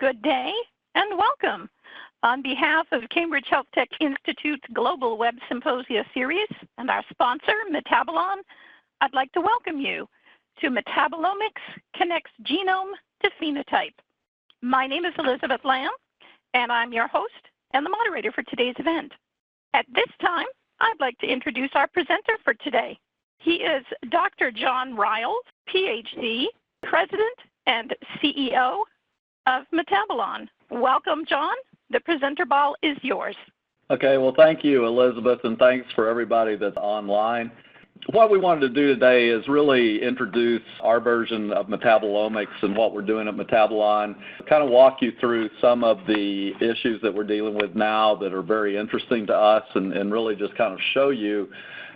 Good day and welcome. On behalf of Cambridge Health Tech Institute's Global Web Symposia Series and our sponsor, Metabolon, I'd like to welcome you to Metabolomics Connects Genome to Phenotype. My name is Elizabeth Lamb, and I'm your host and the moderator for today's event. At this time, I'd like to introduce our presenter for today. He is Dr. John Riles, PhD, President and CEO of Metabolon. Welcome, John. The presenter ball is yours. Okay, well, thank you, Elizabeth, and thanks for everybody that's online. What we wanted to do today is really introduce our version of metabolomics and what we're doing at Metabolon, kind of walk you through some of the issues that we're dealing with now that are very interesting to us, and really just kind of show you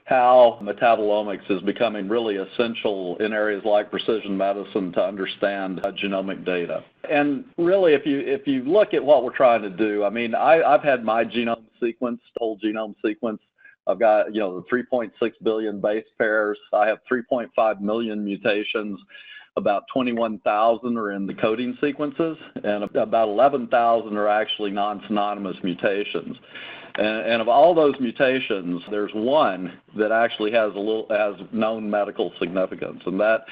how metabolomics is becoming really essential in areas like precision medicine to understand genomic data. And really, if you look at what we're trying to do, I mean, I've had my genome sequenced, whole genome sequenced. I've got, the 3.6 billion base pairs. I have 3.5 million mutations. About 21,000 are in the coding sequences, and about 11,000 are actually non-synonymous mutations. And of all those mutations, there's one that actually has known medical significance, and that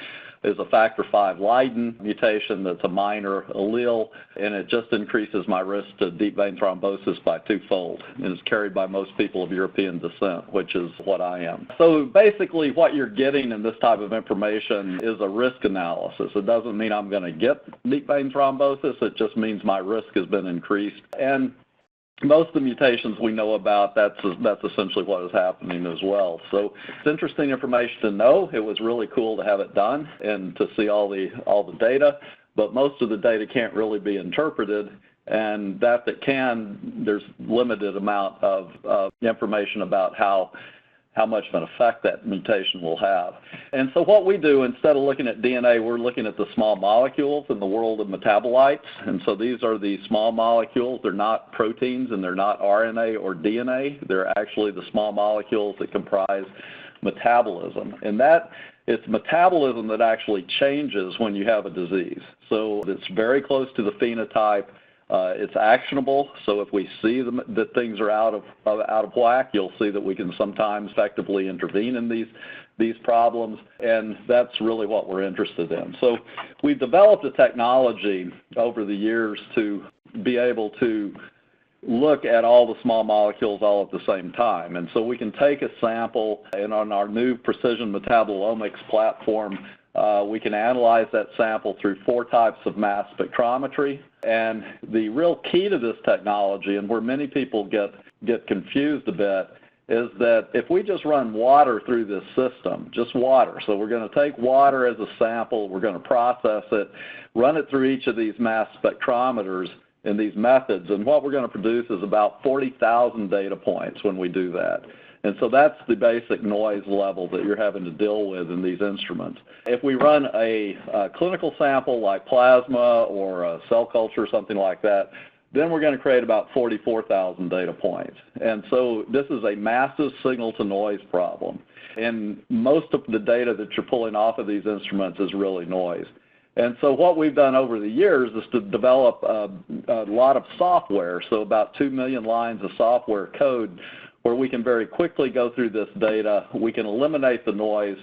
is a factor V Leiden mutation that's a minor allele, and it just increases my risk to deep vein thrombosis by twofold, and is carried by most people of European descent, which is what I am. So basically what you're getting in this type of information is a risk analysis. It doesn't mean I'm going to get deep vein thrombosis, it just means my risk has been increased. And most of the mutations we know about, that's essentially what is happening as well. So it's interesting information to know. It was really cool to have it done and to see all the data, but most of the data can't really be interpreted, and that can, there's limited amount of information about how much of an effect that mutation will have. And so what we do, instead of looking at DNA, we're looking at the small molecules in the world of metabolites. And so these are the small molecules. They're not proteins and they're not RNA or DNA. They're actually the small molecules that comprise metabolism. And it's metabolism that actually changes when you have a disease. So it's very close to the phenotype. It's actionable, so if we see that things are out of whack, you'll see that we can sometimes effectively intervene in these problems, and that's really what we're interested in. So we've developed a technology over the years to be able to look at all the small molecules all at the same time. And so we can take a sample, and on our new precision metabolomics platform, we can analyze that sample through 4 types of mass spectrometry. And the real key to this technology, and where many people get confused a bit, is that if we just run water through this system, just water, so we're going to take water as a sample, we're going to process it, run it through each of these mass spectrometers in these methods, and what we're going to produce is about 40,000 data points when we do that. And so that's the basic noise level that you're having to deal with in these instruments. If we run a clinical sample like plasma or a cell culture or something like that, then we're going to create about 44,000 data points. And so this is a massive signal-to-noise problem. And most of the data that you're pulling off of these instruments is really noise. And so what we've done over the years is to develop a lot of software, so about 2 million lines of software code, where we can very quickly go through this data, we can eliminate the noise,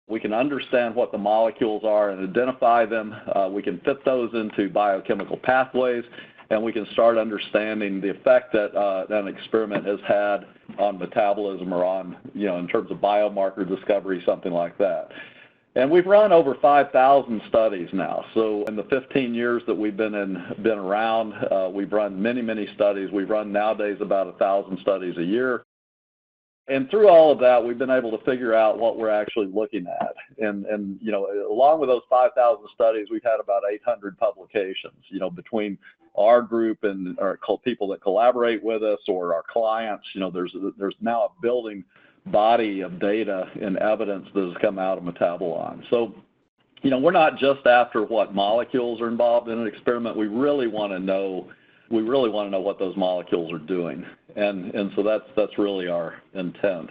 we can understand what the molecules are and identify them, we can fit those into biochemical pathways, and we can start understanding the effect that an experiment has had on metabolism or on, in terms of biomarker discovery, something like that. And we've run over 5,000 studies now. So in the 15 years that we've been around, we've run many, many studies. We've run nowadays about 1,000 studies a year. And through all of that, we've been able to figure out what we're actually looking at. And along with those 5,000 studies, we've had about 800 publications, between our group and our people that collaborate with us or our clients. There's now a building body of data and evidence that has come out of Metabolon. So, we're not just after what molecules are involved in an experiment. We really want to know what those molecules are doing, and so that's really our intent.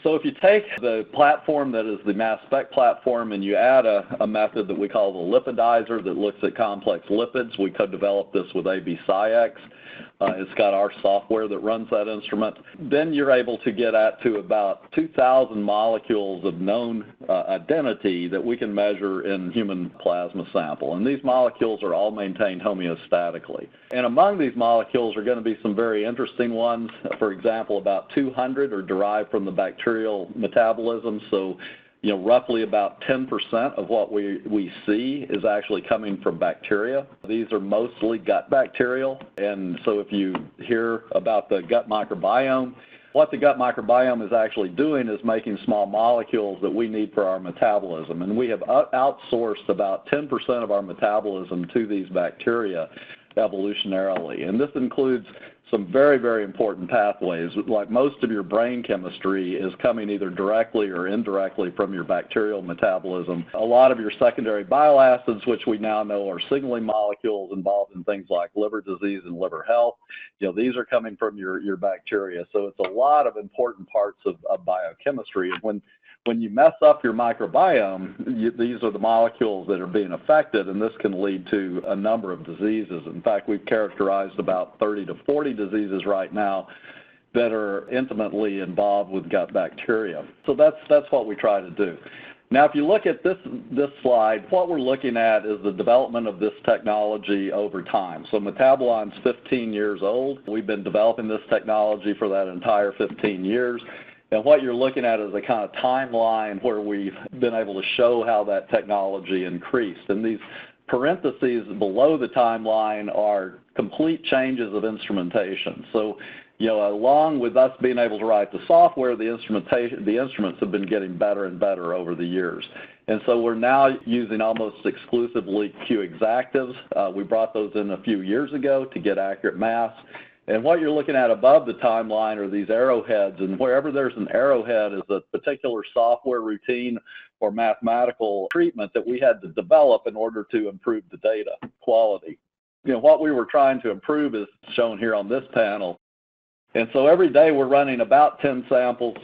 So if you take the platform that is the mass spec platform and you add a method that we call the lipidizer that looks at complex lipids, we co-developed this with AB-SciX. It's got our software that runs that instrument. Then you're able to get to about 2,000 molecules of known identity that we can measure in human plasma sample. And these molecules are all maintained homeostatically. And among these molecules are going to be some very interesting ones. For example, about 200 are derived from the bacterial metabolism. So roughly about 10% of what we see is actually coming from bacteria. These are mostly gut bacterial, and so if you hear about the gut microbiome, what the gut microbiome is actually doing is making small molecules that we need for our metabolism, and we have outsourced about 10% of our metabolism to these bacteria evolutionarily, and this includes some very, very important pathways. Like most of your brain chemistry is coming either directly or indirectly from your bacterial metabolism. A lot of your secondary bile acids, which we now know are signaling molecules involved in things like liver disease and liver health, these are coming from your bacteria. So it's a lot of important parts of biochemistry. And when you mess up your microbiome, these are the molecules that are being affected, and this can lead to a number of diseases. In fact, we've characterized about 30 to 40 diseases right now that are intimately involved with gut bacteria. So that's what we try to do. Now, if you look at this slide, what we're looking at is the development of this technology over time. So Metabolon's 15 years old. We've been developing this technology for that entire 15 years. And what you're looking at is a kind of timeline where we've been able to show how that technology increased. And these parentheses below the timeline are complete changes of instrumentation. So, along with us being able to write the software, the instruments have been getting better and better over the years. And so we're now using almost exclusively Q-exactives. We brought those in a few years ago to get accurate mass. And what you're looking at above the timeline are these arrowheads, and wherever there's an arrowhead is a particular software routine or mathematical treatment that we had to develop in order to improve the data quality. What we were trying to improve is shown here on this panel. And so every day we're running about 10 samples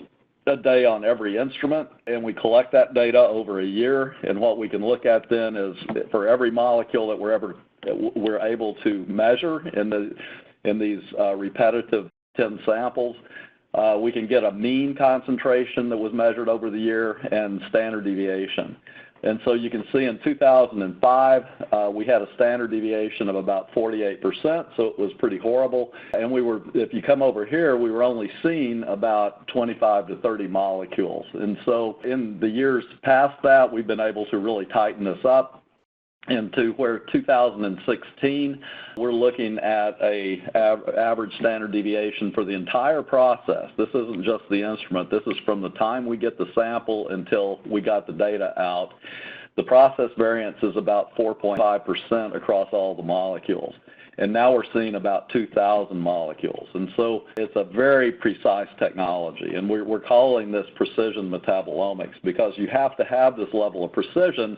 a day on every instrument, and we collect that data over a year. And what we can look at then is for every molecule that we're able to measure in these repetitive 10 samples, we can get a mean concentration that was measured over the year and standard deviation. And so you can see in 2005, we had a standard deviation of about 48%, so it was pretty horrible. And if you come over here, we were only seeing about 25 to 30 molecules. And so in the years past that, we've been able to really tighten this up into where 2016, we're looking at a average standard deviation for the entire process. This isn't just the instrument. This is from the time we get the sample until we got the data out. The process variance is about 4.5% across all the molecules. And now we're seeing about 2,000 molecules. And so it's a very precise technology. And we're calling this precision metabolomics because you have to have this level of precision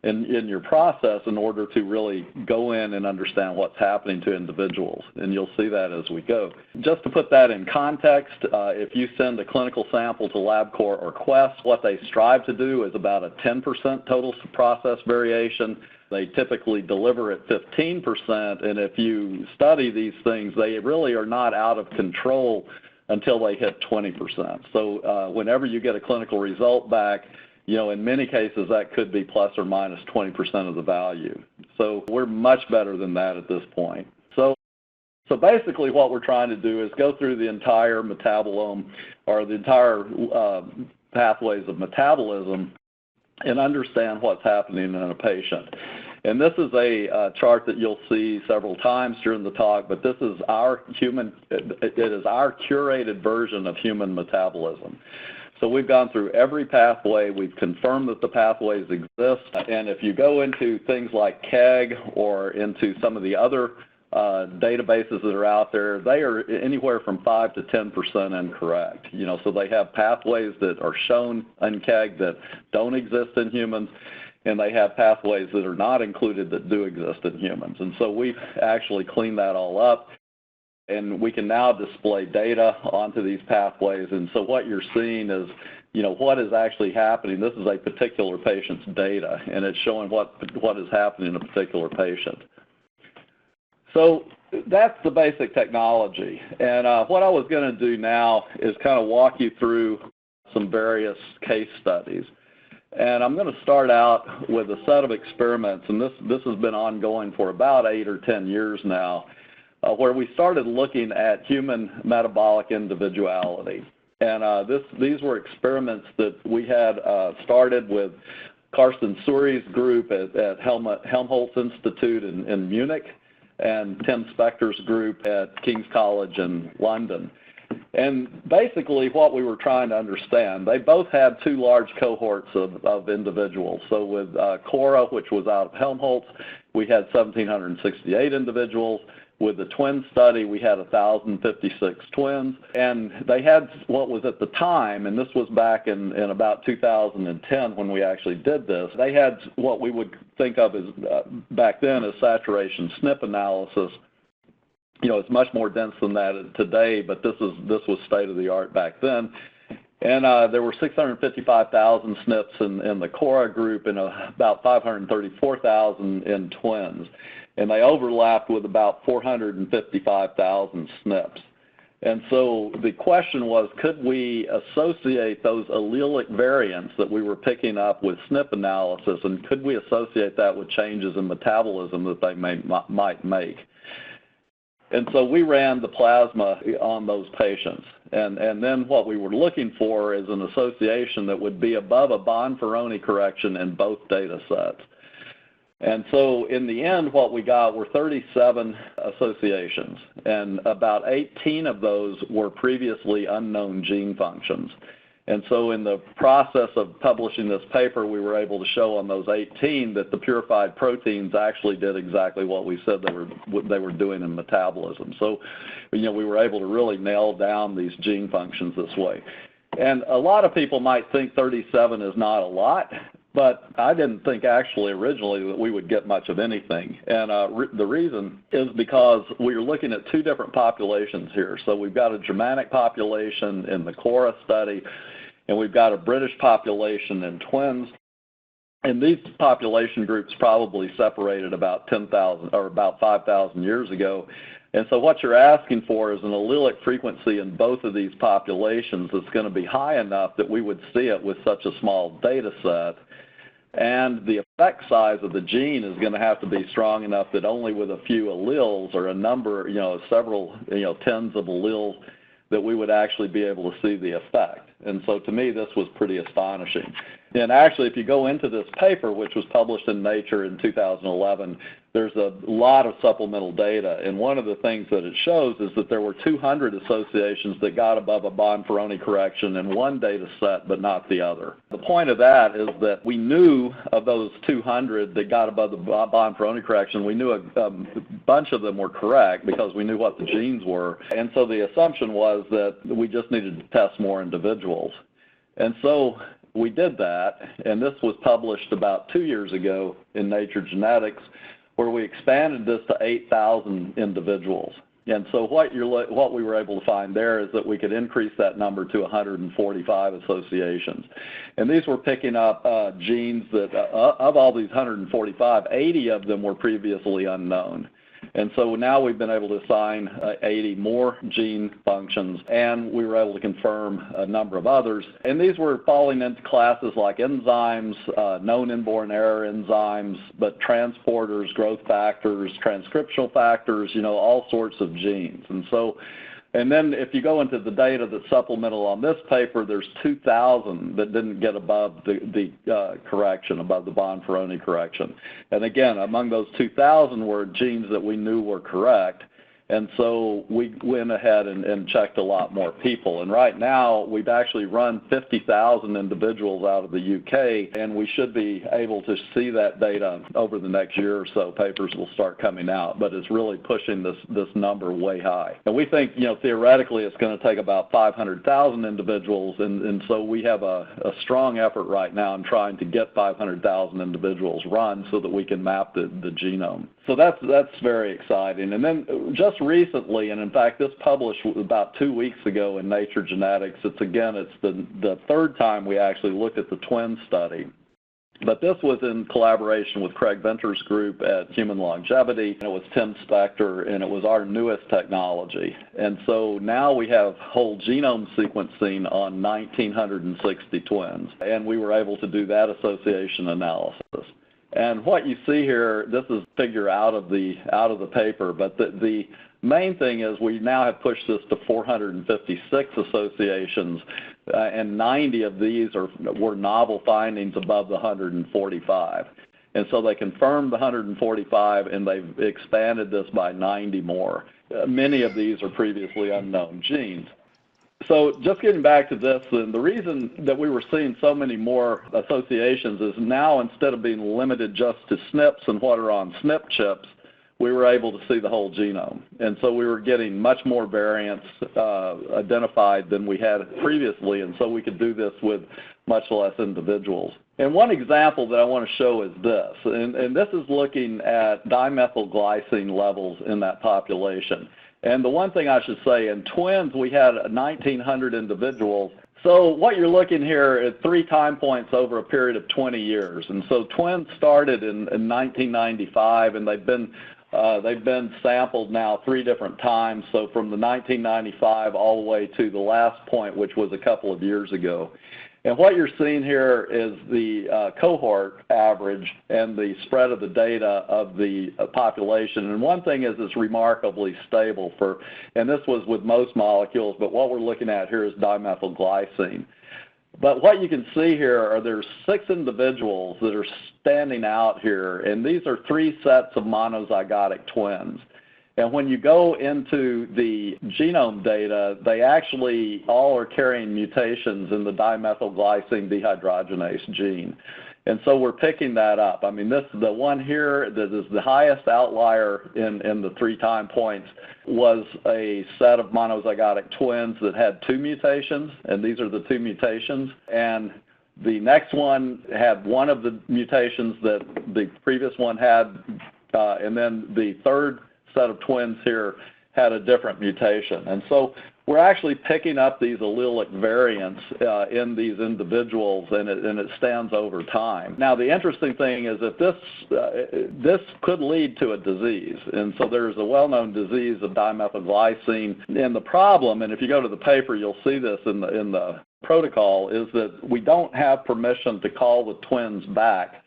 in your process in order to really go in and understand what's happening to individuals. And you'll see that as we go. Just to put that in context, if you send a clinical sample to LabCorp or Quest, what they strive to do is about a 10% total process variation. They typically deliver at 15%, and if you study these things, they really are not out of control until they hit 20%. So whenever you get a clinical result back, in many cases, that could be plus or minus 20% of the value. So we're much better than that at this point. So basically what we're trying to do is go through the entire metabolome or the entire pathways of metabolism and understand what's happening in a patient. And this is a chart that you'll see several times during the talk, but this is it is our curated version of human metabolism. So we've gone through every pathway. We've confirmed that the pathways exist. And if you go into things like KEGG or into some of the other databases that are out there, they are anywhere from 5 to 10% incorrect. So they have pathways that are shown in KEGG that don't exist in humans, and they have pathways that are not included that do exist in humans. And so we've actually cleaned that all up. and we can now display data onto these pathways. And so what you're seeing is, what is actually happening. This is a particular patient's data, and it's showing what is happening in a particular patient. So that's the basic technology. And what I was going to do now is kind of walk you through some various case studies. And I'm going to start out with a set of experiments, and this has been ongoing for about 8 or 10 years now, where we started looking at human metabolic individuality. And these were experiments that we had started with Carsten Suri's group at Helmholtz Institute in Munich and Tim Spector's group at King's College in London. And basically what we were trying to understand, they both had 2 large cohorts of individuals. So with Cora, which was out of Helmholtz, we had 1,768 individuals. With the twin study, we had 1,056 twins, and they had what was at the time, and this was back in about 2010 when we actually did this, they had what we would think of as, back then, as saturation SNP analysis. It's much more dense than that today, but this was state-of-the-art back then. And there were 655,000 SNPs in the Cora group and about 534,000 in twins. And they overlapped with about 455,000 SNPs. And so the question was, could we associate those allelic variants that we were picking up with SNP analysis, and could we associate that with changes in metabolism that they might make? And so we ran the plasma on those patients. And then what we were looking for is an association that would be above a Bonferroni correction in both data sets. And so in the end, what we got were 37 associations, and about 18 of those were previously unknown gene functions. And so in the process of publishing this paper, we were able to show on those 18 that the purified proteins actually did exactly what we said they were doing in metabolism. So, we were able to really nail down these gene functions this way. And a lot of people might think 37 is not a lot, but I didn't think actually originally that we would get much of anything. And the reason is because we are looking at 2 different populations here. So we've got a Germanic population in the Cora study, and we've got a British population in twins. And these population groups probably separated about 10,000 or about 5,000 years ago. And so what you're asking for is an allelic frequency in both of these populations that's going to be high enough that we would see it with such a small data set. And the effect size of the gene is going to have to be strong enough that only with a few alleles or a number, several, tens of alleles, that we would actually be able to see the effect. And so to me, this was pretty astonishing. And actually, if you go into this paper, which was published in Nature in 2011, there's a lot of supplemental data. And one of the things that it shows is that there were 200 associations that got above a Bonferroni correction in one data set, but not the other. The point of that is that we knew of those 200 that got above the Bonferroni correction, we knew a bunch of them were correct because we knew what the genes were. And so the assumption was that we just needed to test more individuals. And so we did that, and this was published about 2 years ago in Nature Genetics, where we expanded this to 8,000 individuals. And so what we were able to find there is that we could increase that number to 145 associations. And these were picking up genes that, of all these 145, 80 of them were previously unknown. And so now we've been able to assign 80 more gene functions, and we were able to confirm a number of others. And these were falling into classes like enzymes, known inborn error enzymes, but transporters, growth factors, transcriptional factors, all sorts of genes. And then if you go into the data that's supplemental on this paper, there's 2,000 that didn't get above the correction, above the Bonferroni correction. And again, among those 2,000 were genes that we knew were correct. And so we went ahead and checked a lot more people. And right now, we've actually run 50,000 individuals out of the UK, and we should be able to see that data over the next year or so. Papers will start coming out, but it's really pushing this number way high. And we think, theoretically, it's going to take about 500,000 individuals, and so we have a strong effort right now in trying to get 500,000 individuals run so that we can map the genome. So that's very exciting. And then just just recently, and in fact this published about 2 weeks ago in Nature Genetics, it's the third time we actually looked at the twin study. But this was in collaboration with Craig Venter's group at Human Longevity, and it was Tim Spector, and it was our newest technology. And so now we have whole genome sequencing on 1,960 twins, and we were able to do that association analysis. And what you see here, this is a figure out of the paper, but the main thing is we now have pushed this to 456 associations, and 90 of these were novel findings above the 145. And so they confirmed the 145, and they've expanded this by 90 more. Many of these are previously unknown genes. So just getting back to this, and the reason that we were seeing so many more associations is now, instead of being limited just to SNPs and what are on SNP chips, we were able to see the whole genome. And so we were getting much more variants identified than we had previously, and so we could do this with much less individuals. And one example that I want to show is this, and this is looking at dimethylglycine levels in that population. And the one thing I should say, in twins we had 1,900 individuals. So what you're looking here is 3 time points over a period of 20 years. And so twins started in 1995, and they've been sampled now 3 different times. So from the 1995 all the way to the last point, which was a couple of years ago. And what you're seeing here is the cohort average and the spread of the data of the population. And one thing is it's remarkably stable and this was with most molecules, but what we're looking at here is dimethylglycine. But what you can see here are there's 6 individuals that are standing out here, and these are 3 sets of monozygotic twins. And when you go into the genome data, they actually all are carrying mutations in the dimethylglycine dehydrogenase gene. And so we're picking that up. I mean, the one here that is the highest outlier in the 3 time points was a set of monozygotic twins that had 2 mutations, and these are the 2 mutations. And the next one had one of the mutations that the previous one had, and then the third set of twins here had a different mutation. And so we're actually picking up these allelic variants in these individuals, and it stands over time. Now the interesting thing is that this could lead to a disease, and so there's a well-known disease of dimethylglycine. And the problem, and if you go to the paper you'll see this in the protocol, is that we don't have permission to call the twins back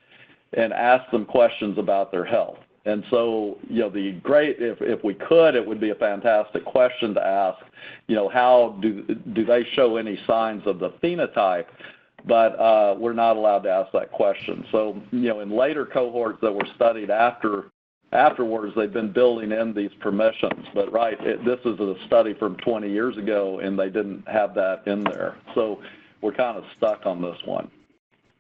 and ask them questions about their health. And so, if we could, it would be a fantastic question to ask, how do they show any signs of the phenotype? But we're not allowed to ask that question. So, in later cohorts that were studied afterwards, they've been building in these permissions. But this is a study from 20 years ago, and they didn't have that in there. So we're kind of stuck on this one.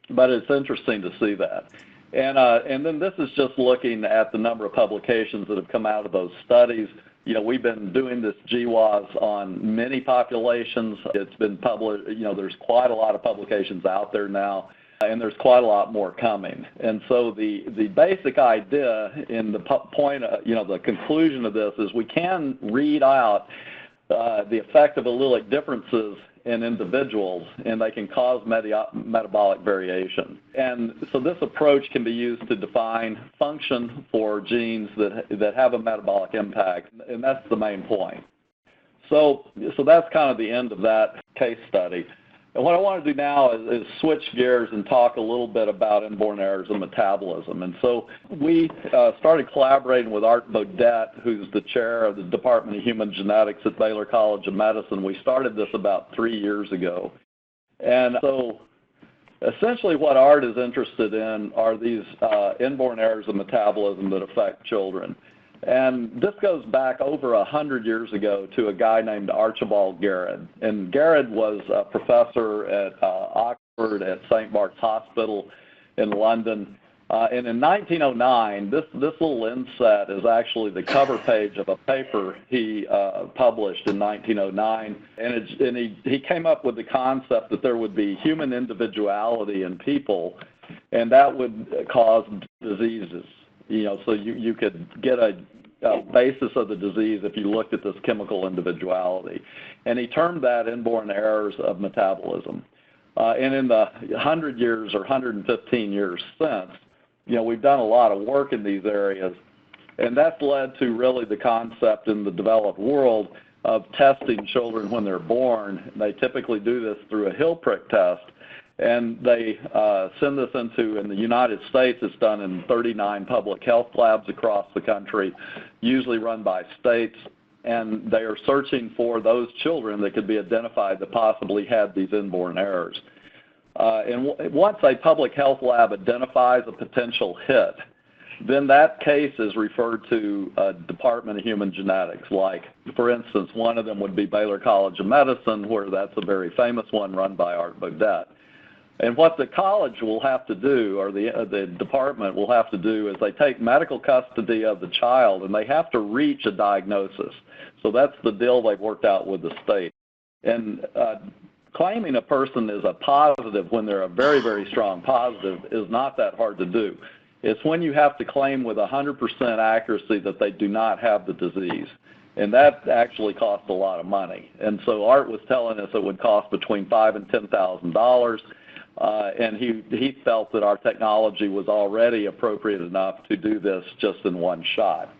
But it's interesting to see that. And then this is just looking at the number of publications that have come out of those studies. We've been doing this GWAS on many populations. It's been published, there's quite a lot of publications out there now, and there's quite a lot more coming. And so the basic idea in the point, the conclusion of this is we can read out the effect of allelic differences in individuals, and they can cause metabolic variation. And so this approach can be used to define function for genes that have a metabolic impact, and that's the main point. So that's kind of the end of that case study. And what I want to do now is switch gears and talk a little bit about inborn errors of metabolism. And so we started collaborating with Art Bodette, who's the chair of the Department of Human Genetics at Baylor College of Medicine. We started this about 3 years ago. And so essentially what Art is interested in are these inborn errors of metabolism that affect children. And this goes back over 100 years ago to a guy named Archibald Garrod. And Garrod was a professor at Oxford at St. Bart's Hospital in London. And in 1909, this little inset is actually the cover page of a paper he published in 1909. And he came up with the concept that there would be human individuality in people, and that would cause diseases. So you could get basis of the disease if you looked at this chemical individuality. And he termed that inborn errors of metabolism. And in the 100 years or 115 years since, we've done a lot of work in these areas, and that's led to really the concept in the developed world of testing children when they're born. They typically do this through a heel prick test, and they send this into, in the United States, it's done in 39 public health labs across the country, usually run by states, and they are searching for those children that could be identified that possibly had these inborn errors. And once a public health lab identifies a potential hit, then that case is referred to a Department of Human Genetics. Like, for instance, one of them would be Baylor College of Medicine, where that's a very famous one run by Art Baudet. And what the college will have to do, or the department will have to do, is they take medical custody of the child and they have to reach a diagnosis. So that's the deal they've worked out with the state. And claiming a person is a positive when they're a very, very strong positive is not that hard to do. It's when you have to claim with 100% accuracy that they do not have the disease. And that actually costs a lot of money. And so Art was telling us it would cost between $5,000 and $10,000. And he felt that our technology was already appropriate enough to do this just in one shot.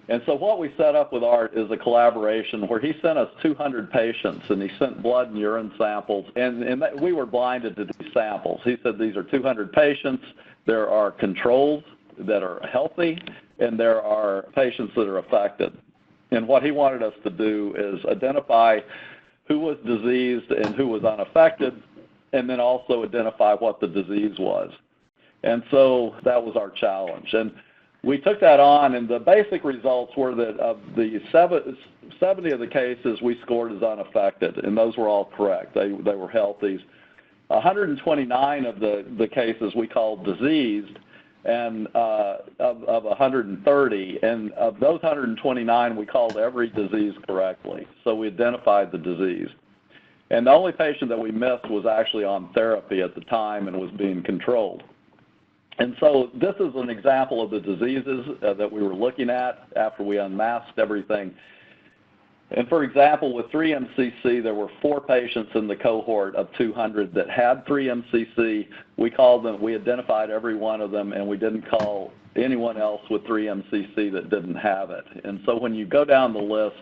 And so what we set up with Art is a collaboration where he sent us 200 patients, and he sent blood and urine samples, and we were blinded to these samples. He said these are 200 patients, there are controls that are healthy, and there are patients that are affected. And what he wanted us to do is identify who was diseased and who was unaffected, and then also identify what the disease was. And so that was our challenge. And we took that on, and the basic results were that of the 70 of the cases we scored as unaffected, and those were all correct. They were healthy. 129 of the cases we called diseased, and of 130, and of those 129 we called every disease correctly. So we identified the disease. And the only patient that we missed was actually on therapy at the time and was being controlled. And so this is an example of the diseases that we were looking at after we unmasked everything. And for example, with 3-MCC, there were 4 patients in the cohort of 200 that had 3-MCC. We called them, we identified every one of them, and we didn't call anyone else with 3-MCC that didn't have it. And so when you go down the list,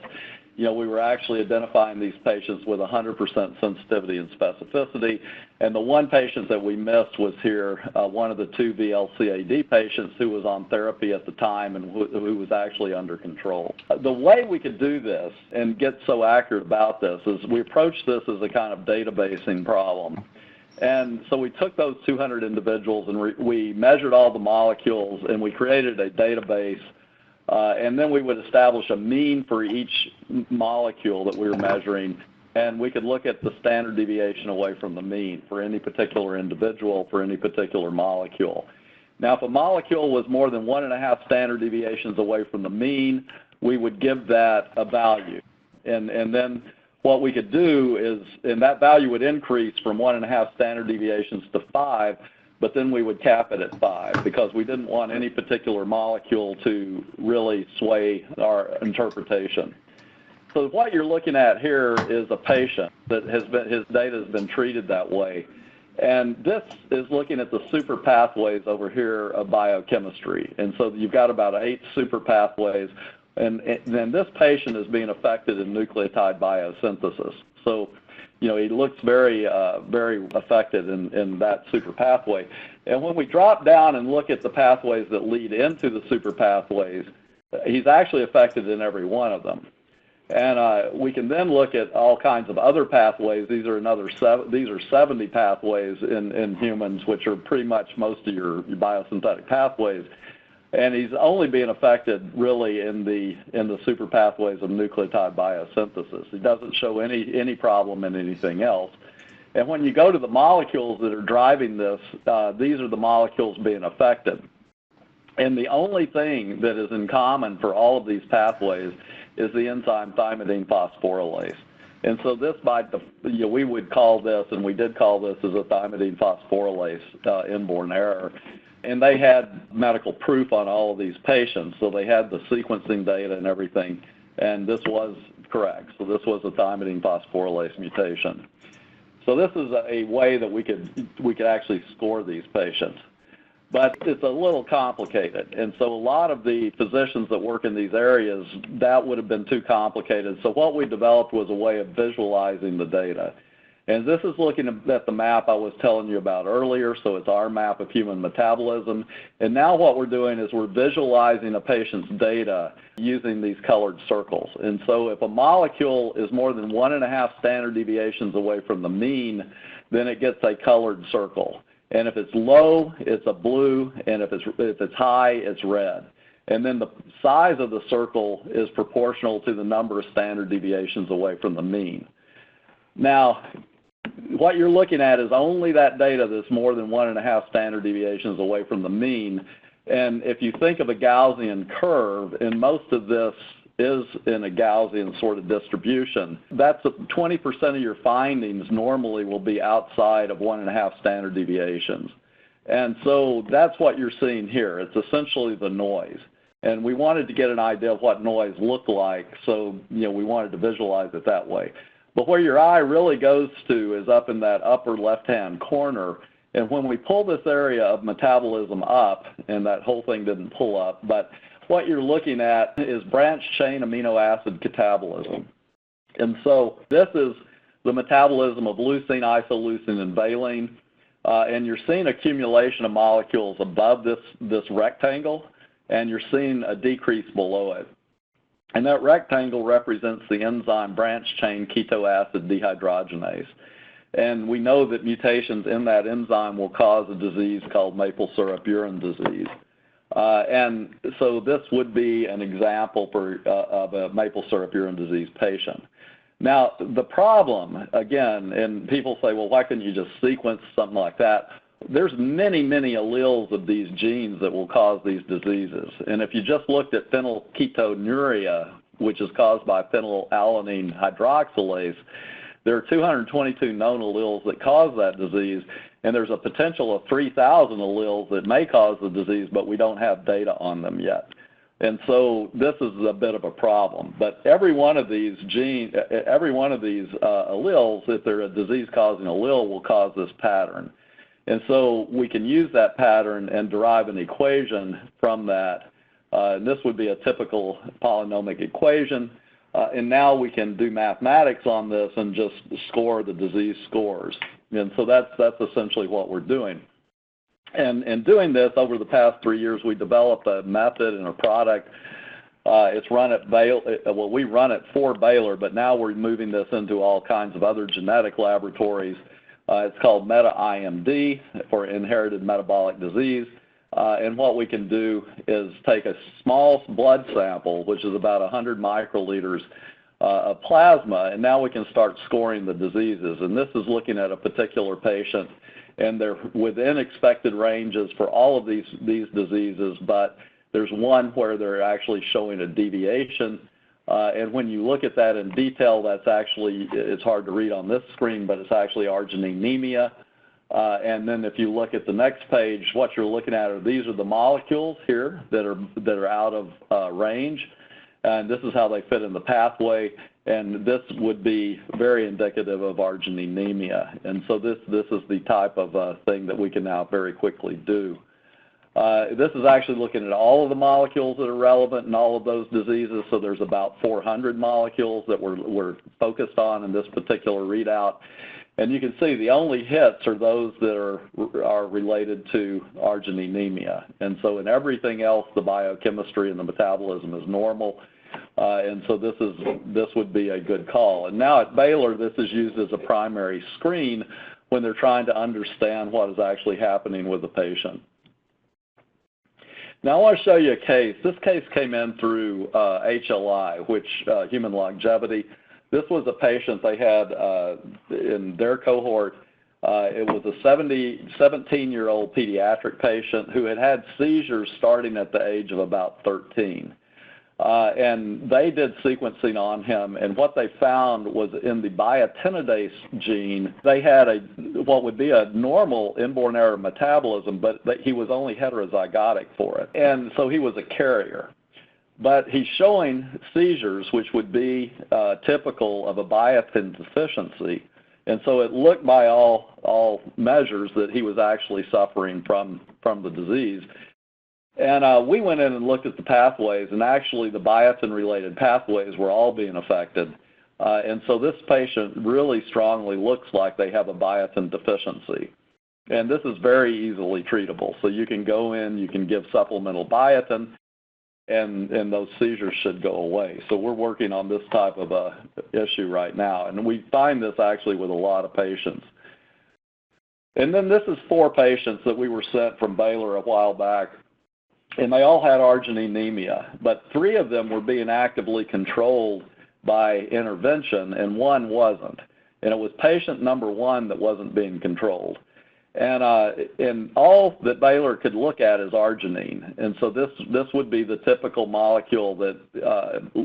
we were actually identifying these patients with 100% sensitivity and specificity. And the one patient that we missed was here, one of the 2 VLCAD patients who was on therapy at the time and who was actually under control. The way we could do this and get so accurate about this is we approached this as a kind of databasing problem. And so we took those 200 individuals and we measured all the molecules, and we created a database. And then we would establish a mean for each molecule that we were measuring, and we could look at the standard deviation away from the mean for any particular individual, for any particular molecule. Now, if a molecule was more than 1.5 standard deviations away from the mean, we would give that a value. And then what we could do is, and that value would increase from 1.5 standard deviations to 5, but then we would cap it at 5 because we didn't want any particular molecule to really sway our interpretation. So what you're looking at here is a patient that has been, his data has been treated that way. And this is looking at the super pathways over here of biochemistry. And so you've got about 8 super pathways. And then this patient is being affected in nucleotide biosynthesis. So, he looks very, very affected in that super pathway. And when we drop down and look at the pathways that lead into the super pathways, he's actually affected in every one of them. And we can then look at all kinds of other pathways. These are 70 pathways in humans, which are pretty much most of your biosynthetic pathways. And he's only being affected really in the super pathways of nucleotide biosynthesis. He doesn't show any problem in anything else. And when you go to the molecules that are driving this, these are the molecules being affected. And the only thing that is in common for all of these pathways is the enzyme thymidine phosphorylase. And so this, we would call this, and we did call this as a thymidine phosphorylase inborn error. And they had medical proof on all of these patients, so they had the sequencing data and everything, and this was correct. So this was a thymidine phosphorylase mutation. So this is a way that we could actually score these patients. But it's a little complicated, and so a lot of the physicians that work in these areas, that would have been too complicated. So what we developed was a way of visualizing the data. And this is looking at the map I was telling you about earlier, so it's our map of human metabolism. And now what we're doing is we're visualizing a patient's data using these colored circles. And so if a molecule is more than 1.5 standard deviations away from the mean, then it gets a colored circle. And if it's low, it's a blue, and if it's high, it's red. And then the size of the circle is proportional to the number of standard deviations away from the mean. Now, what you're looking at is only that data that's more than 1.5 standard deviations away from the mean. And if you think of a Gaussian curve, and most of this is in a Gaussian sort of distribution, that's 20% of your findings normally will be outside of 1.5 standard deviations. And so that's what you're seeing here. It's essentially the noise. And we wanted to get an idea of what noise looked like, so we wanted to visualize it that way. But where your eye really goes to is up in that upper left-hand corner. And when we pull this area of metabolism up, and that whole thing didn't pull up, but what you're looking at is branched chain amino acid catabolism. And so this is the metabolism of leucine, isoleucine, and valine. And you're seeing accumulation of molecules above this rectangle, and you're seeing a decrease below it. And that rectangle represents the enzyme branched chain ketoacid dehydrogenase. And we know that mutations in that enzyme will cause a disease called maple syrup urine disease. And so this would be an example of a maple syrup urine disease patient. Now, the problem, again, and people say, well, why couldn't you just sequence something like that? There's many, many alleles of these genes that will cause these diseases. And if you just looked at phenylketonuria, which is caused by phenylalanine hydroxylase, there are 222 known alleles that cause that disease, and there's a potential of 3,000 alleles that may cause the disease, but we don't have data on them yet. And so this is a bit of a problem. But every one of these alleles, if they're a disease-causing allele, will cause this pattern. And so we can use that pattern and derive an equation from that. And this would be a typical polynomial equation. And now we can do mathematics on this and just score the disease scores. And so that's essentially what we're doing. And doing this over the past 3 years, we developed a method and a product. It's run at Baylor. Well, we run it for Baylor, but now we're moving this into all kinds of other genetic laboratories. It's called MetaIMD for inherited metabolic disease. And what we can do is take a small blood sample, which is about 100 microliters of plasma, and now we can start scoring the diseases. And this is looking at a particular patient, and they're within expected ranges for all of these diseases, but there's one where they're actually showing a deviation. And when you look at that in detail, that's actually, it's hard to read on this screen, but it's actually arginine. And then if you look at the next page, what you're looking at are these are the molecules here that are out of range. And this is how they fit in the pathway. And this would be very indicative of arginemia. And so this is the type of thing that we can now very quickly do. This is actually looking at all of the molecules that are relevant in all of those diseases. So there's about 400 molecules that we're focused on in this particular readout. And you can see the only hits are those that are related to arginemia. And so in everything else, the biochemistry and the metabolism is normal. And so this would be a good call. And now at Baylor, this is used as a primary screen when they're trying to understand what is actually happening with the patient. Now I want to show you a case. This case came in through HLI, which human longevity. This was a patient they had in their cohort. It was a 17-year-old pediatric patient who had seizures starting at the age of about 13. And they did sequencing on him, and what they found was in the biotinidase gene, they had what would be a normal inborn error metabolism, but he was only heterozygotic for it. And so he was a carrier. But he's showing seizures, which would be typical of a biotin deficiency. And so it looked by all measures that he was actually suffering from the disease. And we went in and looked at the pathways, and actually the biotin-related pathways were all being affected. And so this patient really strongly looks like they have a biotin deficiency. And this is very easily treatable. So you can go in, you can give supplemental biotin, and those seizures should go away. So we're working on this type of issue right now. And we find this actually with a lot of patients. And then this is 4 patients that we were sent from Baylor a while back. And they all had arginine, but 3 of them were being actively controlled by intervention, and 1 wasn't. And it was patient number 1 that wasn't being controlled. And all that Baylor could look at is arginine. And so this would be the typical molecule that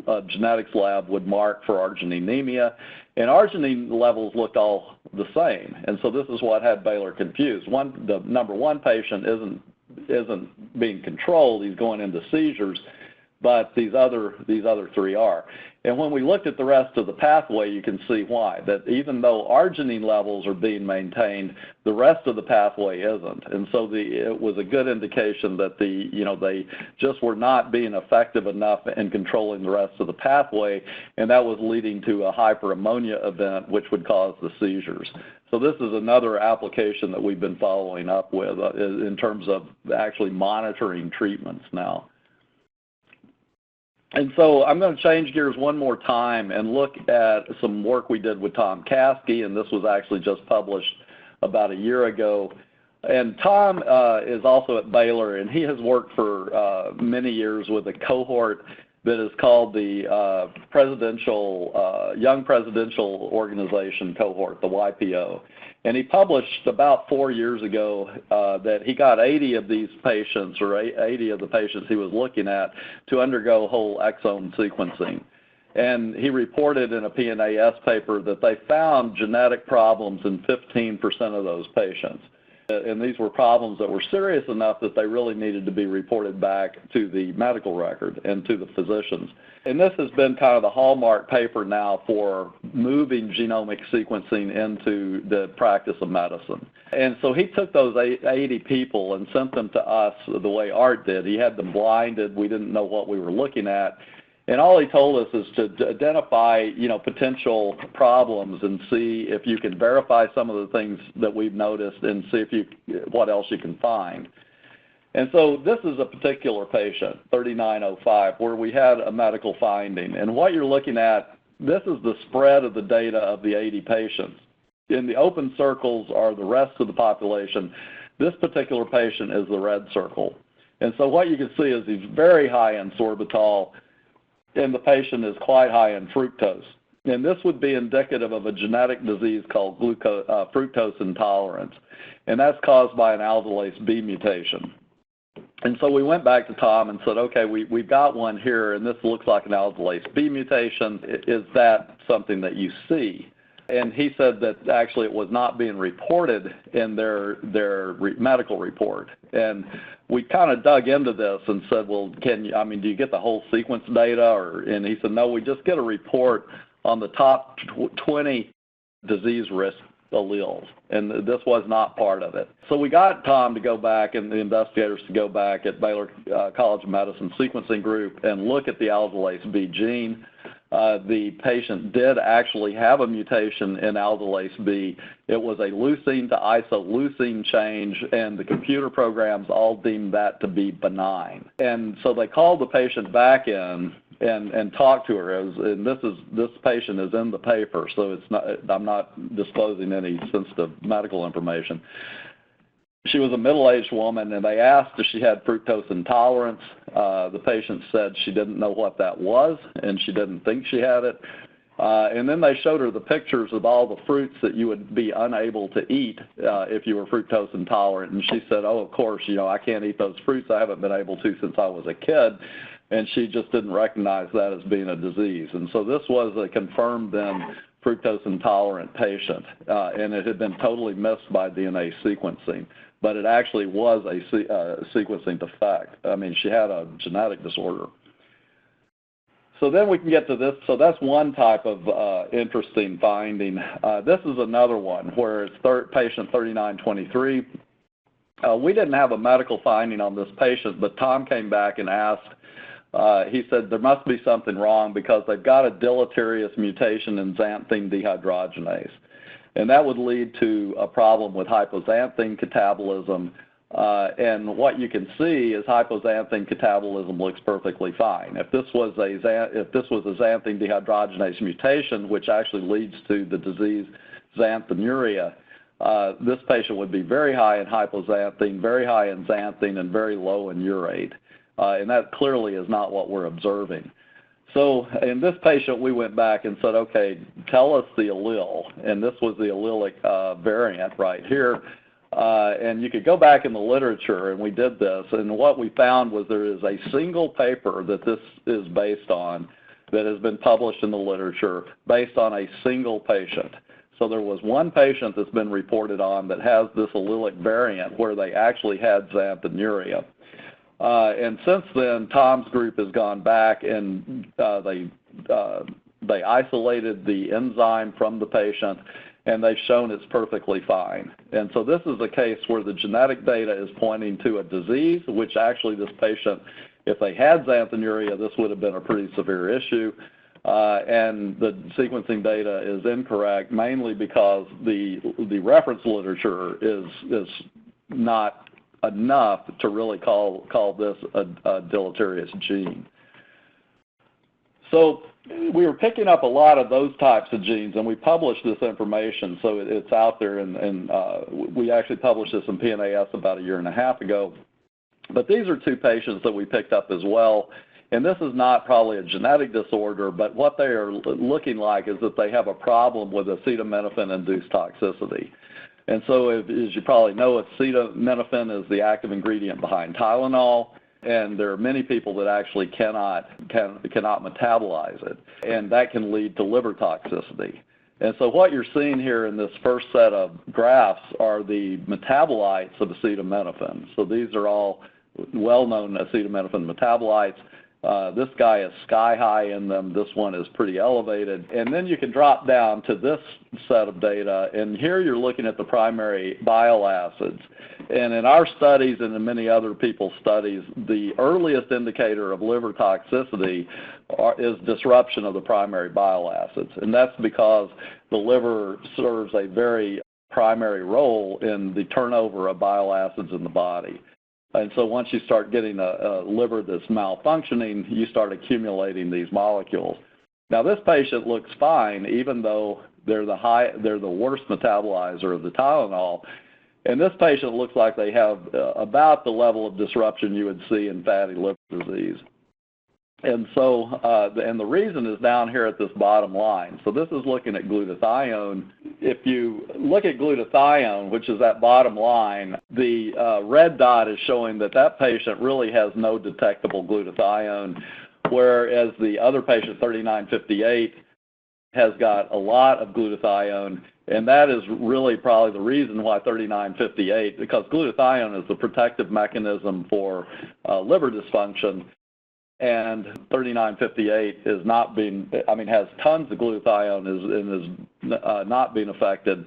a genetics lab would mark for arginine. And arginine levels looked all the same. And so this is what had Baylor confused. The number 1 patient isn't being controlled, he's going into seizures, but these other 3 are. And when we looked at the rest of the pathway, you can see why, that even though arginine levels are being maintained, the rest of the pathway isn't. And so it was a good indication that they just were not being effective enough in controlling the rest of the pathway, and that was leading to a hyperammonia event, which would cause the seizures. So this is another application that we've been following up with in terms of actually monitoring treatments now. And so I'm going to change gears one more time and look at some work we did with Tom Caskey, and this was actually just published about a year ago. And Tom is also at Baylor, and he has worked for many years with a cohort that is called the Young Presidential Organization Cohort, the YPO. And he published about 4 years ago that he got 80 of these patients, or 80 of the patients he was looking at, to undergo whole exome sequencing. And he reported in a PNAS paper that they found genetic problems in 15% of those patients. And these were problems that were serious enough that they really needed to be reported back to the medical record and to the physicians. And this has been kind of the hallmark paper now for moving genomic sequencing into the practice of medicine. And so he took those 80 people and sent them to us the way Art did. He had them blinded. We didn't know what we were looking at. And all he told us is to identify, potential problems and see if you can verify some of the things that we've noticed and see what else you can find. And so this is a particular patient, 3905, where we had a medical finding. And what you're looking at, this is the spread of the data of the 80 patients. In the open circles are the rest of the population. This particular patient is the red circle. And so what you can see is he's very high in sorbitol, and the patient is quite high in fructose. And this would be indicative of a genetic disease called fructose intolerance. And that's caused by an aldolase B mutation. And so we went back to Tom and said, okay, we've got one here, and this looks like an aldolase B mutation. Is that something that you see? And he said that actually it was not being reported in their medical report. And we kind of dug into this and said, well, do you get the whole sequence data? And he said, no, we just get a report on the top 20 disease risk alleles, and this was not part of it. So we got Tom to go back, and the investigators to go back at Baylor College of Medicine sequencing group and look at the aldolase B gene. The patient did actually have a mutation in aldolase B. It was a leucine to isoleucine change, and the computer programs all deemed that to be benign. And so they called the patient back in and talked to her. And this patient is in the paper, so it's not, I'm not disclosing any sensitive medical information. She was a middle-aged woman, and they asked if she had fructose intolerance. The patient said she didn't know what that was, and she didn't think she had it. And then they showed her the pictures of all the fruits that you would be unable to eat if you were fructose intolerant. And she said, oh, of course, I can't eat those fruits. I haven't been able to since I was a kid. and she just didn't recognize that as being a disease. And so this was a confirmed then fructose intolerant patient, and it had been totally missed by DNA sequencing, but it actually was a sequencing defect. I mean, she had a genetic disorder. So then we can get to this. So that's one type of interesting finding. This is another one where it's patient 3923. We didn't have a medical finding on this patient, but Tom came back and asked, he said there must be something wrong because they've got a deleterious mutation in xanthine dehydrogenase. And that would lead to a problem with hypoxanthine catabolism. And what you can see is hypoxanthine catabolism looks perfectly fine. If this was a xanthine dehydrogenase mutation, which actually leads to the disease xanthinuria, this patient would be very high in hypoxanthine, very high in xanthine, and very low in urate. And that clearly is not what we're observing. So in this patient, we went back and said, okay, tell us the allele. And this was the allelic variant right here. And you could go back in the literature, and we did this. And what we found was there is a single paper that this is based on that has been published in the literature based on a single patient. So there was one patient that's been reported on that has this allelic variant where they actually had xanthinuria. And since then, Tom's group has gone back and they isolated the enzyme from the patient, and they've shown it's perfectly fine. And so this is a case where the genetic data is pointing to a disease, which actually this patient, if they had xanthinuria, this would have been a pretty severe issue. And the sequencing data is incorrect, mainly because the reference literature is not enough to really call this a deleterious gene. So we were picking up a lot of those types of genes, and we published this information, so it's out there, and we actually published this in PNAS about 1.5 years ago. But these are two patients that we picked up as well, and this is not probably a genetic disorder, but what they are looking like is that they have a problem with acetaminophen-induced toxicity. And so as you probably know, acetaminophen is the active ingredient behind Tylenol, and there are many people that actually cannot metabolize it, and that can lead to liver toxicity. And so what you're seeing here in this first set of graphs are the metabolites of acetaminophen. So these are all well-known acetaminophen metabolites. This guy is sky high in them. This one is pretty elevated. And then you can drop down to this set of data, and here you're looking at the primary bile acids. And in our studies and in many other people's studies, the earliest indicator of liver toxicity is disruption of the primary bile acids. And that's because the liver serves a very primary role in the turnover of bile acids in the body. And so once you start getting a liver that's malfunctioning, you start accumulating these molecules. Now this patient looks fine, even though they're the worst metabolizer of the Tylenol. And this patient looks like they have about the level of disruption you would see in fatty liver disease. And so, and the reason is down here at this bottom line. So this is looking at glutathione. If you look at glutathione, which is that bottom line, the red dot is showing that that patient really has no detectable glutathione, whereas the other patient, 3958, has got a lot of glutathione, and that is really probably the reason why 3958, because glutathione is the protective mechanism for liver dysfunction. And 3958 is not being, has tons of glutathione and is not being affected,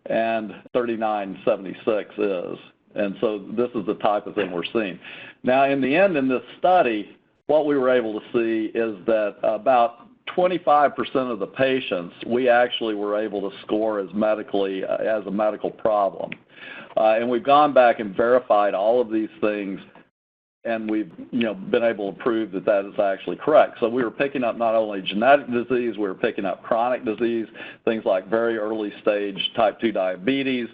and 3976 is. And so this is the type of thing we're seeing. Now, in the end, in this study, what we were able to see is that about 25% of the patients we actually were able to score as a medical problem. And we've gone back and verified all of these things, and we've been able to prove that that is actually correct. So we were picking up not only genetic disease, we were picking up chronic disease, things like very early stage type 2 diabetes,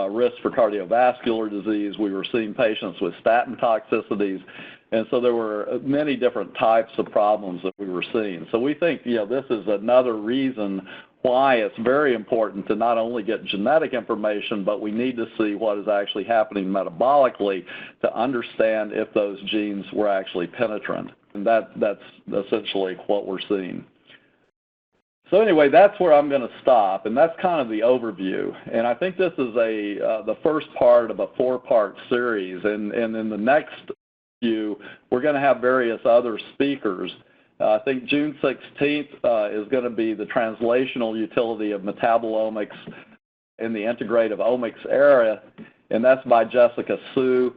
risk for cardiovascular disease. We were seeing patients with statin toxicities. And so there were many different types of problems that we were seeing. So we think this is another reason why it's very important to not only get genetic information, but we need to see what is actually happening metabolically to understand if those genes were actually penetrant. And that's essentially what we're seeing. So anyway, that's where I'm going to stop, and that's kind of the overview. And I think this is the first part of a 4-part series, and in the next few, we're going to have various other speakers. I think June 16th is going to be the translational utility of metabolomics in the integrative omics area, and that's by Jessica Sue,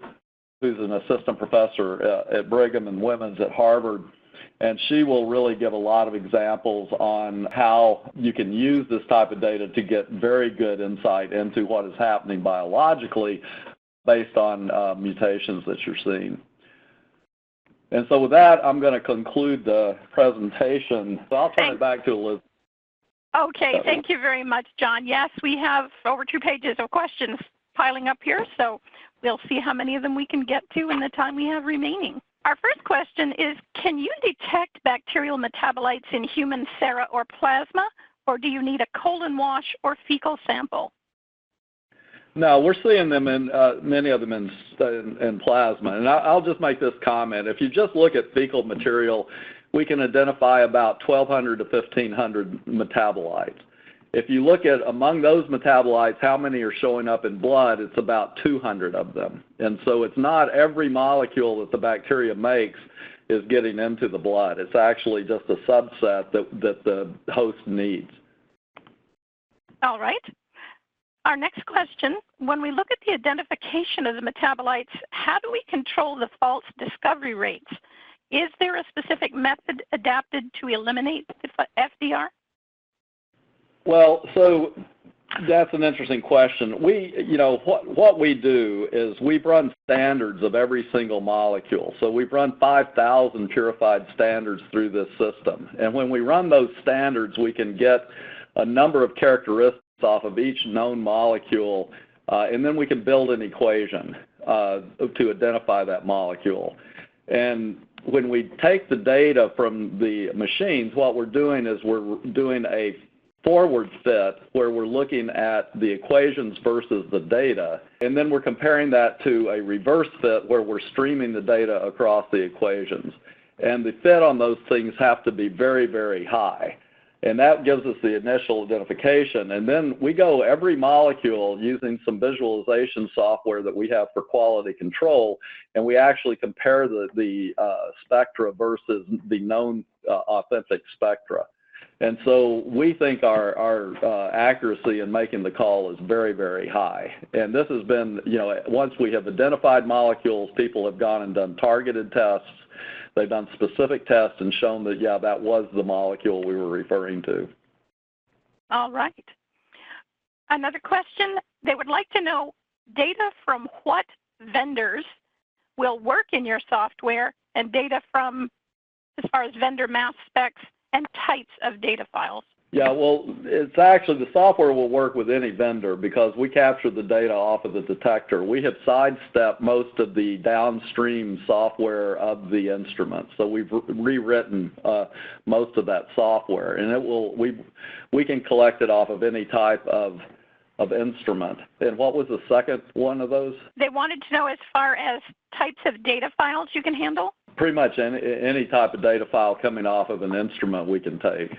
who's an assistant professor at Brigham and Women's at Harvard. And she will really give a lot of examples on how you can use this type of data to get very good insight into what is happening biologically based on mutations that you're seeing. And so with that, I'm going to conclude the presentation. So I'll turn it back to Elizabeth. Okay, thank you very much, John. Yes, we have over 2 pages of questions piling up here, so we'll see how many of them we can get to in the time we have remaining. Our first question is, can you detect bacterial metabolites in human sera or plasma, or do you need a colon wash or fecal sample? No, we're seeing them in many of them in plasma. And I'll just make this comment. If you just look at fecal material, we can identify about 1,200 to 1,500 metabolites. If you look at among those metabolites, how many are showing up in blood, it's about 200 of them. And so it's not every molecule that the bacteria makes is getting into the blood. It's actually just a subset that the host needs. All right. Our next question, when we look at the identification of the metabolites, how do we control the false discovery rates? Is there a specific method adapted to eliminate the FDR? Well, so that's an interesting question. What we do is we've run standards of every single molecule. So we've run 5,000 purified standards through this system. And when we run those standards, we can get a number of characteristics off of each known molecule, and then we can build an equation to identify that molecule. And when we take the data from the machines, what we're doing is we're doing a forward fit where we're looking at the equations versus the data, and then we're comparing that to a reverse fit where we're streaming the data across the equations. And the fit on those things have to be very, very high. And that gives us the initial identification. And then we go every molecule using some visualization software that we have for quality control, and we actually compare the spectra versus the known authentic spectra. And so we think our accuracy in making the call is very, very high. And this has been, once we have identified molecules, people have gone and done targeted tests. They've done specific tests and shown that, yeah, that was the molecule we were referring to. All right. Another question, they would like to know data from what vendors will work in your software and data from, as far as vendor mass specs and types of data files. Yeah, well, it's actually the software will work with any vendor because we capture the data off of the detector. We have sidestepped most of the downstream software of the instrument, so we've rewritten most of that software, and it will we can collect it off of any type of instrument. And what was the second one of those? They wanted to know as far as types of data files you can handle. Pretty much any type of data file coming off of an instrument we can take.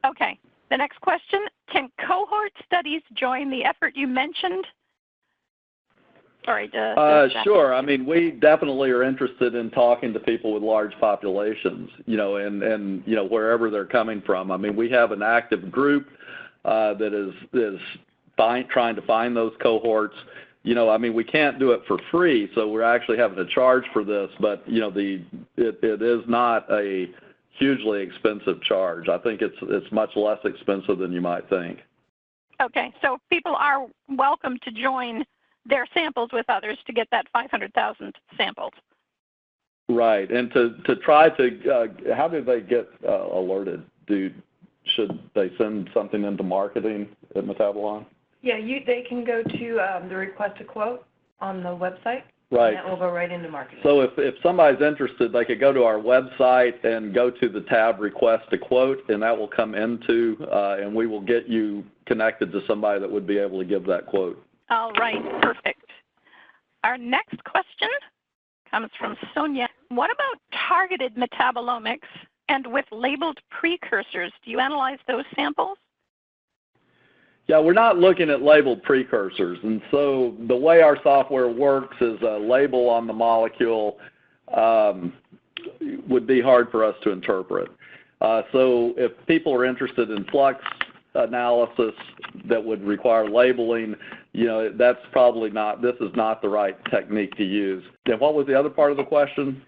Okay. The next question, can cohort studies join the effort you mentioned? Sorry. Sure. I mean, we definitely are interested in talking to people with large populations, and wherever they're coming from. I mean, we have an active group that is trying to find those cohorts. I mean, we can't do it for free, so we're actually having to charge for this, but, it is not a hugely expensive charge. I think it's much less expensive than you might think. Okay, so people are welcome to join their samples with others to get that 500,000 samples. Right, and to try to, how do they get alerted? Should they send something into marketing at Metabolon? Yeah, they can go to the request a quote on the website. Right. And that will go right into marketing. So if somebody's interested, they could go to our website and go to the tab Request a Quote, and that will come into, and we will get you connected to somebody that would be able to give that quote. All right, perfect. Our next question comes from Sonia. What about targeted metabolomics and with labeled precursors? Do you analyze those samples? Yeah, we're not looking at labeled precursors. And so the way our software works is a label on the molecule would be hard for us to interpret. So if people are interested in flux analysis that would require labeling, that's probably not, this is not the right technique to use. And what was the other part of the question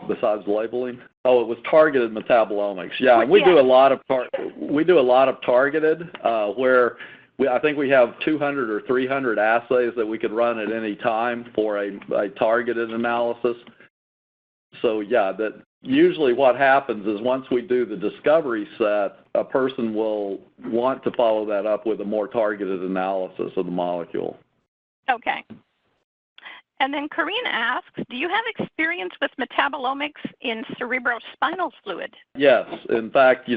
besides labeling? Oh, it was targeted metabolomics. Yeah, we do a lot of targeted where I think we have 200 or 300 assays that we could run at any time for a targeted analysis. So yeah, that usually what happens is once we do the discovery set, a person will want to follow that up with a more targeted analysis of the molecule. Okay. And then Karina asks, do you have experience with metabolomics in cerebrospinal fluid? Yes. In fact,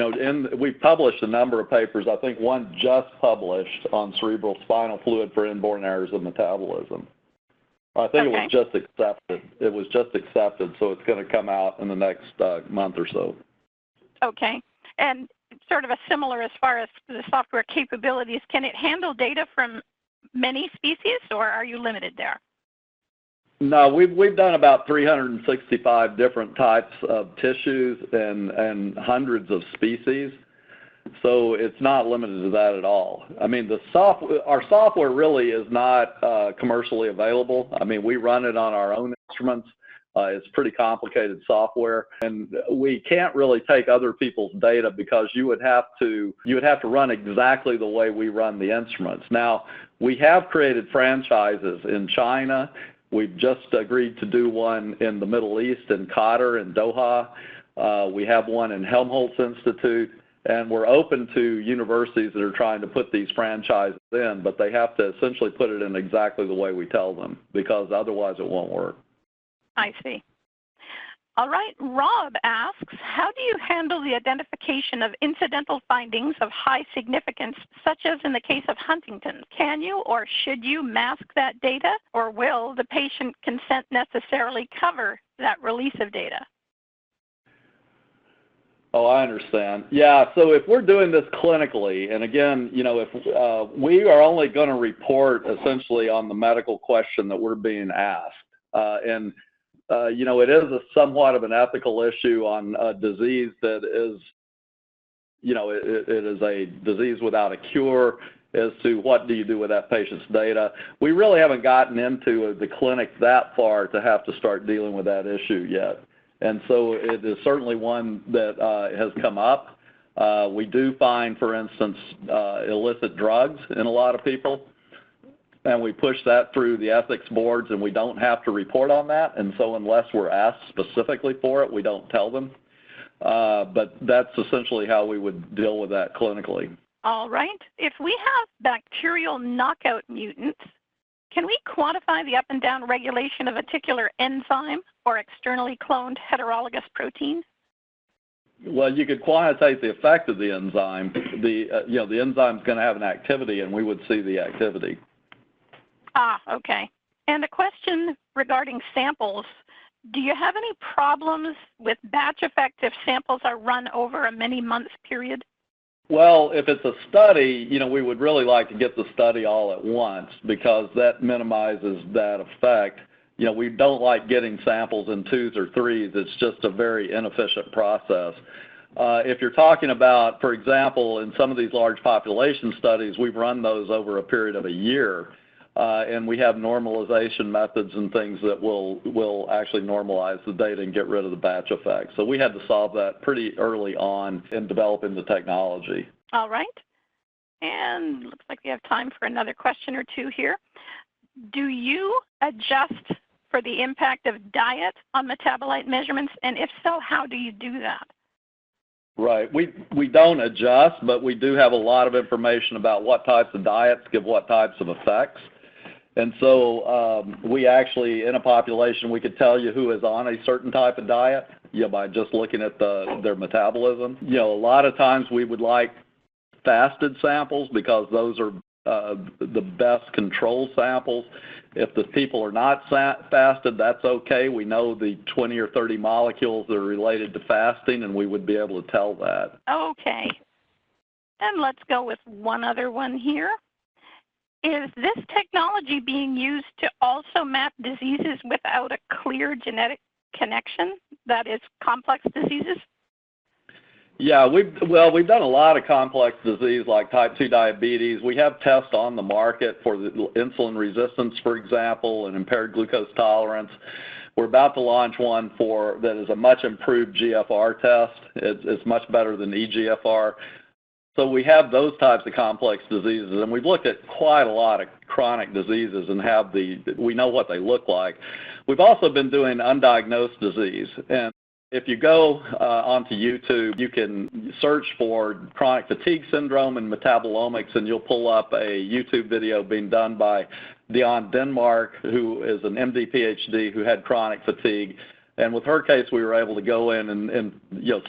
we've published a number of papers. I think one just published on cerebrospinal fluid for inborn errors of metabolism. I think it was just accepted. It was just accepted, so it's going to come out in the next month or so. Okay. And sort of a similar as far as the software capabilities, can it handle data from many species, or are you limited there? No, we've done about 365 different types of tissues and hundreds of species. So it's not limited to that at all. I mean, our software really is not commercially available. I mean, we run it on our own instruments. It's pretty complicated software, and we can't really take other people's data because you would have to run exactly the way we run the instruments. Now, we have created franchises in China. We've just agreed to do one in the Middle East in Qatar and Doha. We have one in Helmholtz Institute. And we're open to universities that are trying to put these franchises in, but they have to essentially put it in exactly the way we tell them, because otherwise it won't work. I see. All right. Rob asks, how do you handle the identification of incidental findings of high significance, such as in the case of Huntington's? Can you or should you mask that data, or will the patient consent necessarily cover that release of data? Oh, I understand. Yeah, so if we're doing this clinically, and again, if we are only going to report essentially on the medical question that we're being asked, it is somewhat of an ethical issue on a disease that is, it is a disease without a cure as to what do you do with that patient's data. We really haven't gotten into the clinic that far to have to start dealing with that issue yet. And so it is certainly one that has come up. We do find, for instance, illicit drugs in a lot of people, and we push that through the ethics boards, and we don't have to report on that. And so unless we're asked specifically for it, we don't tell them. But that's essentially how we would deal with that clinically. All right. If we have bacterial knockout mutants, can we quantify the up and down regulation of a particular enzyme or externally cloned heterologous protein? Well, you could quantitate the effect of the enzyme. The enzyme's going to have an activity, and we would see the activity. Ah, okay. And a question regarding samples. Do you have any problems with batch effect if samples are run over a many months period? Well, if it's a study, we would really like to get the study all at once because that minimizes that effect. We don't like getting samples in 2s or 3s. It's just a very inefficient process. If you're talking about, for example, in some of these large population studies, we've run those over a period of a year, and we have normalization methods and things that will actually normalize the data and get rid of the batch effect. So we had to solve that pretty early on in developing the technology. All right. And looks like we have time for another question or two here. Do you adjust for the impact of diet on metabolite measurements? And if so, how do you do that? Right. We don't adjust, but we do have a lot of information about what types of diets give what types of effects. And so we actually, in a population, we could tell you who is on a certain type of diet by just looking at their metabolism. A lot of times we would like fasted samples because those are the best control samples. If the people are not fasted, that's okay. We know the 20 or 30 molecules that are related to fasting, and we would be able to tell that. Okay. And let's go with one other one here. Is this technology being used to also map diseases without a clear genetic connection, that is, complex diseases? Yeah, we've done a lot of complex disease like type 2 diabetes. We have tests on the market for the insulin resistance, for example, and impaired glucose tolerance. We're about to launch one that is a much improved GFR test. It's much better than eGFR. So we have those types of complex diseases, and we've looked at quite a lot of chronic diseases and we know what they look like. We've also been doing undiagnosed disease, and if you go onto YouTube, you can search for chronic fatigue syndrome and metabolomics, and you'll pull up a YouTube video being done by Dion Denmark, who is an MD PhD who had chronic fatigue. And with her case, we were able to go in and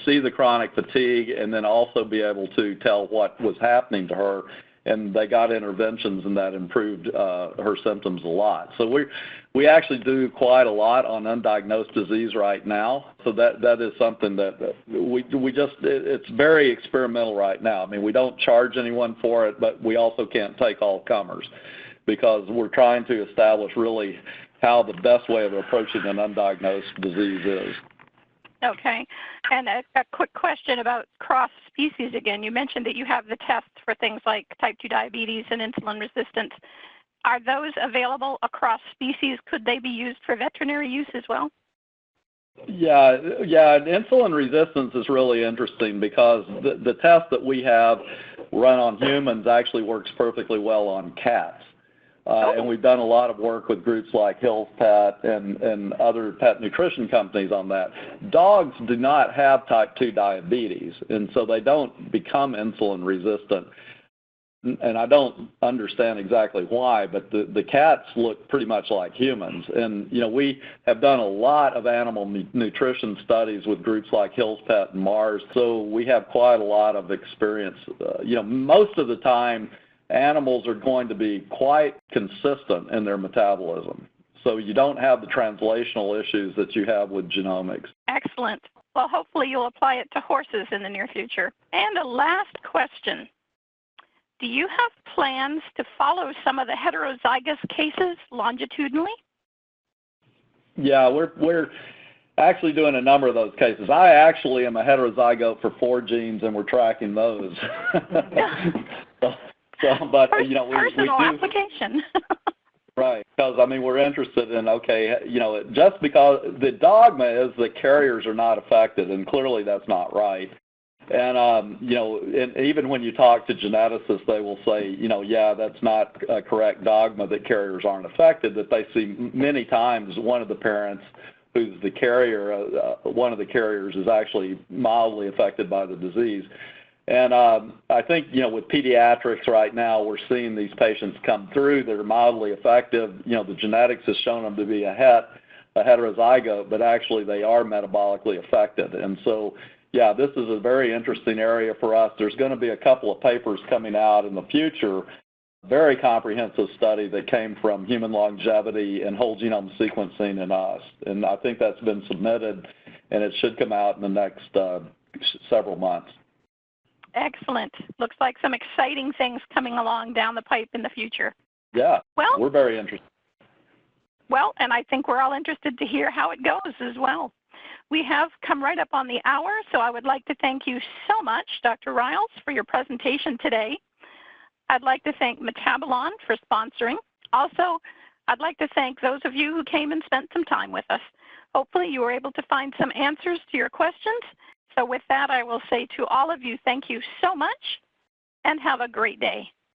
see the chronic fatigue and then also be able to tell what was happening to her. And they got interventions, and that improved her symptoms a lot. So we actually do quite a lot on undiagnosed disease right now. So that is something that it's very experimental right now. I mean, we don't charge anyone for it, but we also can't take all comers because we're trying to establish really how the best way of approaching an undiagnosed disease is. Okay. And a quick question about cross-species again. You mentioned that you have the tests for things like type 2 diabetes and insulin resistance. Are those available across species? Could they be used for veterinary use as well? Yeah. Insulin resistance is really interesting because the test that we have run on humans actually works perfectly well on cats. And we've done a lot of work with groups like Hill's Pet and other pet nutrition companies on that. Dogs do not have type 2 diabetes, and so they don't become insulin resistant. And I don't understand exactly why, but the cats look pretty much like humans. And, we have done a lot of animal nutrition studies with groups like Hill's Pet and Mars, so we have quite a lot of experience. Most of the time, animals are going to be quite consistent in their metabolism. So you don't have the translational issues that you have with genomics. Excellent. Well, hopefully you'll apply it to horses in the near future. And a last question. Do you have plans to follow some of the heterozygous cases longitudinally? Yeah, we're actually doing a number of those cases. I actually am a heterozygote for 4 genes, and we're tracking those. But personal application. Right, because we're interested in just because the dogma is that carriers are not affected, and clearly that's not right. And and even when you talk to geneticists, they will say, yeah, that's not a correct dogma that carriers aren't affected. That they see many times one of the parents who's the carrier, one of the carriers is actually mildly affected by the disease. And I think, with pediatrics right now, we're seeing these patients come through that are mildly effective. The genetics has shown them to be a heterozygote, but actually they are metabolically affected. And so, yeah, this is a very interesting area for us. There's going to be a couple of papers coming out in the future, very comprehensive study that came from human longevity and whole genome sequencing in us. And I think that's been submitted, and it should come out in the next several months. Excellent. Looks like some exciting things coming along down the pipe in the future. Yeah, well, we're very interested. Well, and I think we're all interested to hear how it goes as well. We have come right up on the hour, so I would like to thank you so much, Dr. Riles, for your presentation today. I'd like to thank Metabolon for sponsoring. Also, I'd like to thank those of you who came and spent some time with us. Hopefully you were able to find some answers to your questions. So with that, I will say to all of you, thank you so much and have a great day.